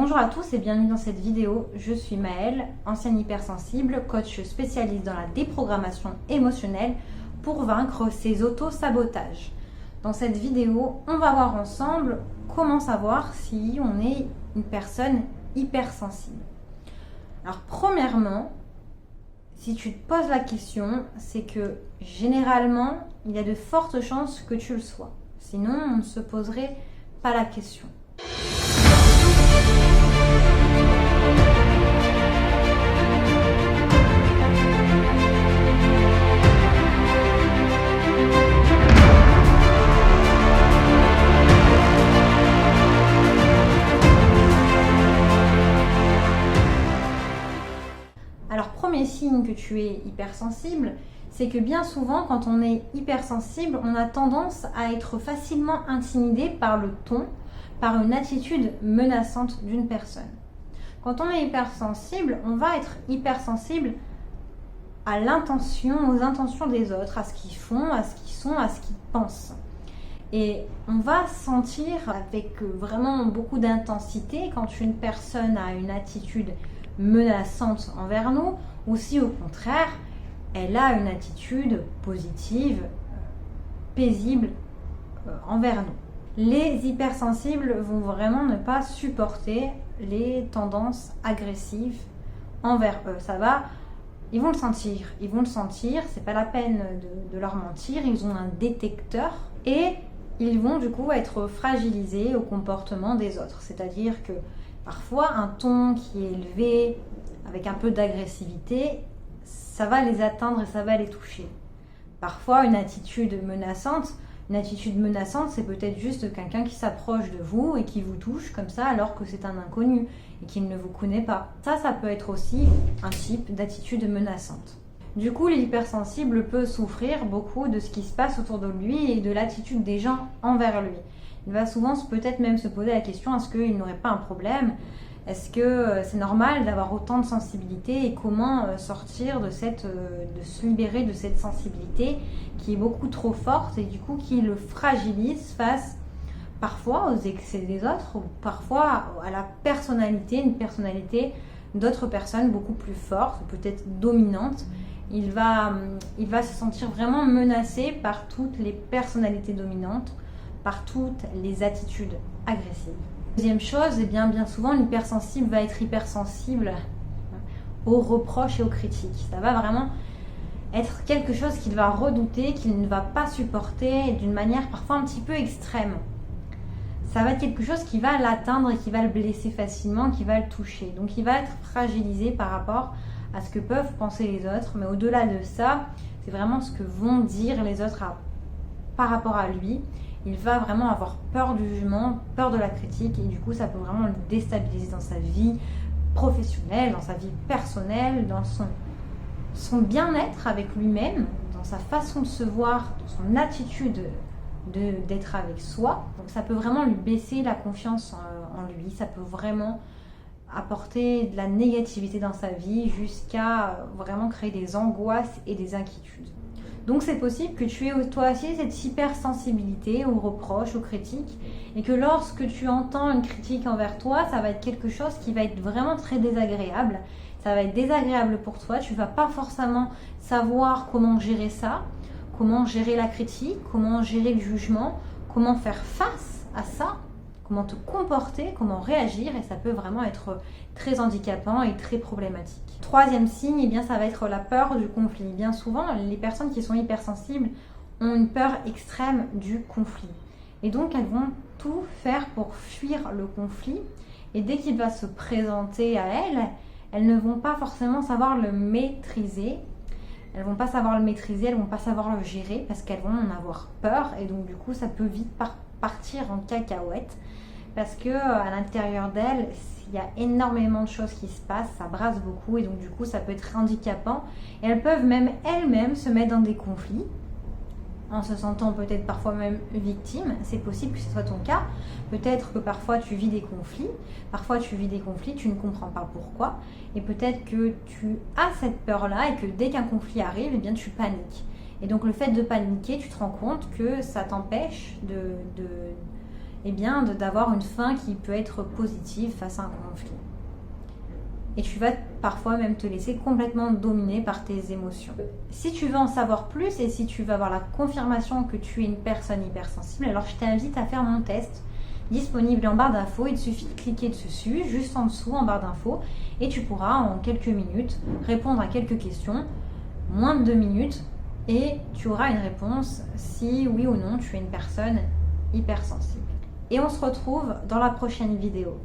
Bonjour à tous et bienvenue dans cette vidéo. Je suis Maëlle, ancienne hypersensible, coach spécialiste dans la déprogrammation émotionnelle pour vaincre ses auto-sabotages. Dans cette vidéo, on va voir ensemble comment savoir si on est une personne hypersensible. Alors premièrement, si tu te poses la question, c'est que généralement, il y a de fortes chances que tu le sois. Sinon, on ne se poserait pas la question. Alors, premier signe que tu es hypersensible, c'est que bien souvent, quand on est hypersensible, on a tendance à être facilement intimidé par le ton, par une attitude menaçante d'une personne. Quand on est hypersensible, on va être hypersensible à l'intention, aux intentions des autres, à ce qu'ils font, à ce qu'ils sont, à ce qu'ils pensent. Et on va sentir avec vraiment beaucoup d'intensité quand une personne a une attitude menaçante envers nous, ou si au contraire, elle a une attitude positive, paisible envers nous. Les hypersensibles vont vraiment ne pas supporter les tendances agressives envers eux. Ils vont le sentir, c'est pas la peine de leur mentir, ils ont un détecteur et ils vont du coup être fragilisés au comportement des autres. C'est-à-dire que parfois un ton qui est élevé, avec un peu d'agressivité, ça va les atteindre et ça va les toucher. Parfois une attitude menaçante, c'est peut-être juste quelqu'un qui s'approche de vous et qui vous touche comme ça alors que c'est un inconnu et qu'il ne vous connaît pas. Ça peut être aussi un type d'attitude menaçante. Du coup, l'hypersensible peut souffrir beaucoup de ce qui se passe autour de lui et de l'attitude des gens envers lui. Il va souvent peut-être même se poser la question, est-ce qu'il n'aurait pas un problème ? Est-ce que c'est normal d'avoir autant de sensibilité et comment sortir de se libérer de cette sensibilité qui est beaucoup trop forte et du coup qui le fragilise face parfois aux excès des autres ou parfois à la personnalité, une personnalité d'autres personnes beaucoup plus forte, peut-être dominante. Il va se sentir vraiment menacé par toutes les personnalités dominantes, par toutes les attitudes agressives. Deuxième chose, bien souvent l'hypersensible va être hypersensible aux reproches et aux critiques. Ça va vraiment être quelque chose qu'il va redouter, qu'il ne va pas supporter d'une manière parfois un petit peu extrême. Ça va être quelque chose qui va l'atteindre et qui va le blesser facilement, qui va le toucher. Donc il va être fragilisé par rapport à ce que peuvent penser les autres. Mais au-delà de ça, c'est vraiment ce que vont dire les autres par rapport à lui. Il va vraiment avoir peur du jugement, peur de la critique et du coup ça peut vraiment le déstabiliser dans sa vie professionnelle, dans sa vie personnelle, dans son bien-être avec lui-même, dans sa façon de se voir, dans son attitude d'être avec soi. Donc ça peut vraiment lui baisser la confiance en lui, ça peut vraiment apporter de la négativité dans sa vie jusqu'à vraiment créer des angoisses et des inquiétudes. Donc c'est possible que tu aies toi aussi cette hypersensibilité aux reproches, aux critiques et que lorsque tu entends une critique envers toi, ça va être quelque chose qui va être vraiment très désagréable. Ça va être désagréable pour toi, tu ne vas pas forcément savoir comment gérer ça, comment gérer la critique, comment gérer le jugement, comment faire face à ça, comment te comporter, comment réagir et ça peut vraiment être très handicapant et très problématique. Troisième signe, ça va être la peur du conflit. Bien souvent, les personnes qui sont hypersensibles ont une peur extrême du conflit. Et donc, elles vont tout faire pour fuir le conflit. Et dès qu'il va se présenter à elles ne vont pas forcément savoir le maîtriser. Elles vont pas savoir le maîtriser, elles vont pas savoir le gérer parce qu'elles vont en avoir peur. Et donc, du coup, ça peut vite partir en cacahuète. Parce que à l'intérieur d'elles, il y a énormément de choses qui se passent, ça brasse beaucoup et donc du coup ça peut être handicapant. Et elles peuvent même elles-mêmes se mettre dans des conflits en se sentant peut-être parfois même victimes. C'est possible que ce soit ton cas. Peut-être que parfois tu vis des conflits, tu ne comprends pas pourquoi. Et peut-être que tu as cette peur-là et que dès qu'un conflit arrive, tu paniques. Et donc le fait de paniquer, tu te rends compte que ça t'empêche d'avoir une fin qui peut être positive face à un conflit. Et tu vas parfois même te laisser complètement dominer par tes émotions. Si tu veux en savoir plus et si tu veux avoir la confirmation que tu es une personne hypersensible, alors je t'invite à faire mon test disponible en barre d'infos. Il suffit de cliquer dessus, juste en dessous en barre d'infos, et tu pourras en quelques minutes répondre à quelques questions, moins de 2 minutes, et tu auras une réponse si oui ou non tu es une personne hypersensible. Et on se retrouve dans la prochaine vidéo.